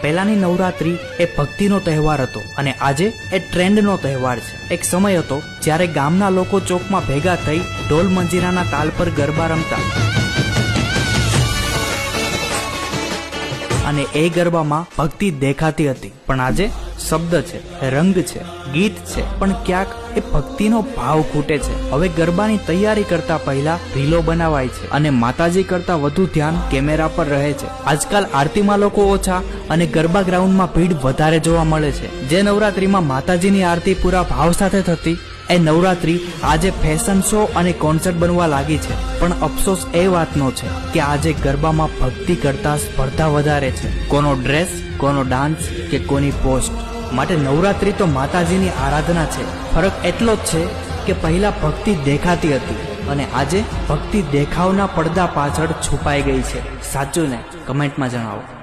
પહેલાની નવરાત્રી એ ભક્તિનો તહેવાર હતો અને આજે એ ટ્રેન્ડનો તહેવાર છે। એક સમય હતો જ્યારે ગામના લોકો ચોકમાં ભેગા થઈ ઢોલ મંજીરાના તાલ પર ગરબા રમતા અને એ ગરબામાં ભક્તિ દેખાતી હતી। પણ આજે શબ્દ છે, રંગ છે, ગીત છે, પણ ક્યાંક એ ભક્તિનો ભાવ ખૂટે છે। હવે ગરબાની તૈયારી કરતા પહેલા રીલો બનાવાય છે અને માતાજી કરતા વધુ ધ્યાન કેમેરા પર રહે છે। આજકાલ આરતીમાં લોકો ઓછા અને ગરબા ગ્રાઉન્ડમાં ભીડ વધારે જોવા મળે છે। જે નવરાત્રીમાં માતાજીની આરતી પૂરા ભાવ સાથે થતી એ નવરાત્રી આજે ફેશન શો અને કોન્સર્ટ બનવા લાગી છે। પણ અફસોસ એ વાતનો છે કે આજે ગરબામાં ભક્તિ કરતા સ્પર્ધા વધારે છે, કોનો ડ્રેસ, કોનો ડાન્સ કે કોની પોસ્ટ। માટે નવરાત્રી તો માતાજીની આરાધના છે। ફરક એટલો જ છે કે પહેલા ભક્તિ દેખાતી હતી અને આજે ભક્તિ દેખાવના પડદા પાછળ છુપાઈ ગઈ છે। સાચું ને? કમેન્ટમાં જણાવો।